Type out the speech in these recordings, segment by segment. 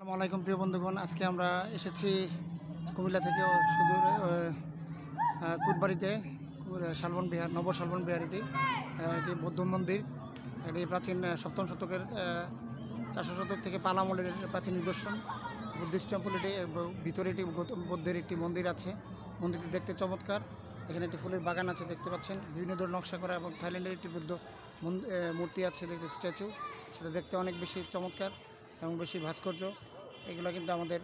আসসালামু আলাইকুম প্রিয় বন্ধুগণ, আজকে আমরা এসেছি কুমিল্লা থেকে সুদূর কুটবাড়িতে। শালবন বিহার, নব শালবন বিহার এটি এটি বৌদ্ধ মন্দির। এটি প্রাচীন সপ্তম শতকের 400 শতক থেকে পাল আমলের প্রাচীন নিদর্শন। বুদ্ধিস্ট টেম্পল এটি, ভিতরে এটি বৌদ্ধের একটি মন্দির আছে। মন্দিরটি দেখতে চমৎকার। এখানে একটি ফুলের বাগান আছে দেখতে পাচ্ছেন, বিভিন্ন ধরনের নকশা করা, এবং থাইল্যান্ডের একটি বুদ্ধ মূর্তি আছে, দেখতে স্ট্যাচু, সেটা দেখতে অনেক বেশি চমৎকার এবং বেশি ভাস্কর্য। এগুলো কিন্তু আমাদের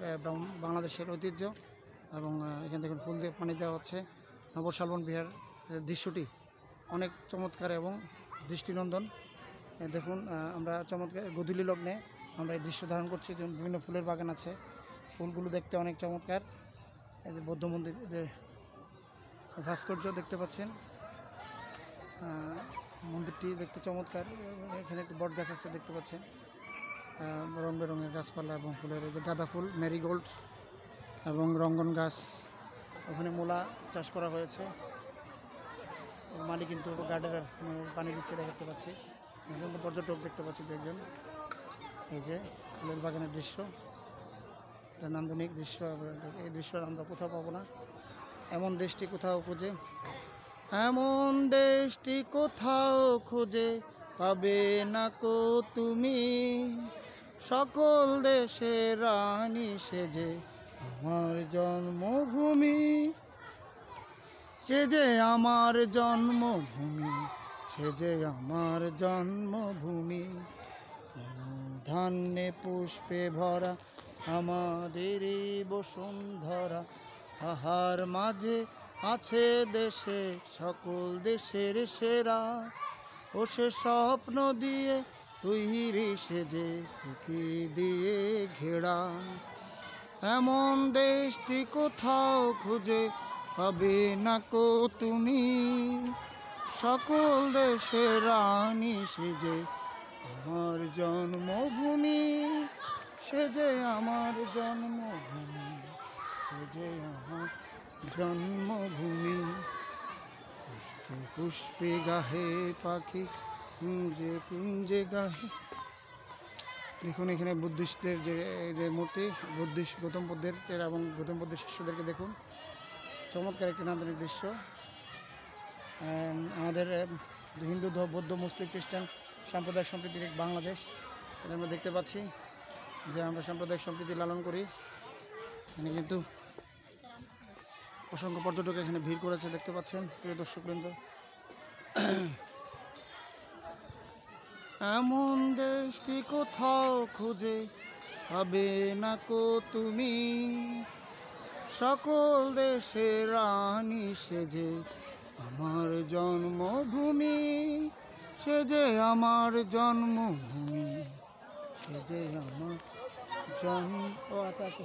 বাংলাদেশের ঐতিহ্য। এবং এখান থেকে ফুল দিয়ে পানি দেওয়া হচ্ছে। নবশালবন বিহার দৃশ্যটি অনেক চমৎকার এবং দৃষ্টিনন্দন। দেখুন, আমরা চমৎকার গোধূলি লগ্নে আমরা এই দৃশ্য ধারণ করছি। যেমন বিভিন্ন ফুলের বাগান আছে, ফুলগুলো দেখতে অনেক চমৎকার। এই যে বৌদ্ধ মন্দির ভাস্কর্য দেখতে পাচ্ছেন, মন্দিরটি দেখতে চমৎকার। এখানে একটি বট গাছ আছে দেখতে পাচ্ছেন, রং বেরঙের গাছপালা এবং ফুলের, এই যে গাঁদা ফুল, ম্যারিগোল্ড এবং রঙ্গন গাছ। ওখানে মূলা চাষ করা হয়েছে। মালি কিন্তু গার্ডেনার পানি দিচ্ছে দেখতে পাচ্ছি। একজন পর্যটক দেখতে পাচ্ছি একজন। এই যে ফুলের বাগানের দৃশ্য, এটা নান্দনিক দৃশ্য। এই দৃশ্য আমরা কোথাও পাবো না। এমন দেশটি কোথাও খুঁজে, এমন দেশটি কোথাও খুঁজে পাবে না কো তুমি। সকল দেশের রানী সেজে আমার জন্মভূমি, সেজে আমার জন্মভূমি, সেজে আমার জন্মভূমি। ধান্যে পুষ্পে ভরা আমাদেরই বসুন্ধরা, তাহার মাঝে আছে দেশে সকল দেশের সেরা। ও সে স্বপ্ন দিয়ে তৈরি সেজে স্মৃতি দিয়ে ঘেরা। এমন দেশটি কোথাও খুঁজে পাবে না কো তুমি। সকল দেশের রানী সেজে আমার জন্মভূমি, সেজে আমার জন্মভূমি, সেজে আমার জন্মভূমি। পুষ্পে পুষ্পে গাহে পাখি, কুঞ্জে কুঞ্জে গাহে। দেখুন এখানে বুদ্ধিস্টদের যে মূর্তি, গৌতম বুদ্ধের এবং গৌতম বুদ্ধের শিষ্যদেরকে দেখুন। চমৎকার একটি নান্দনিক দৃশ্য। আমাদের হিন্দু, বৌদ্ধ, মুসলিম, খ্রিস্টান সাম্প্রদায়িক সম্প্রীতির এক বাংলাদেশ। এটা আমরা দেখতে পাচ্ছি যে আমরা সাম্প্রদায়িক সম্প্রীতি লালন করি। এখানে কিন্তু অসংখ্য পর্যটক এখানে ভিড় করেছে দেখতে পাচ্ছেন প্রিয় দর্শকবৃন্দ। এমন দেশটি কোথাও খুঁজে পাবে না কো তুমি। সকল দেশের রানী সেজে আমার জন্মভূমি, সেজে আমার জন্মভূমি, সেজে আমার জন্মভূমি।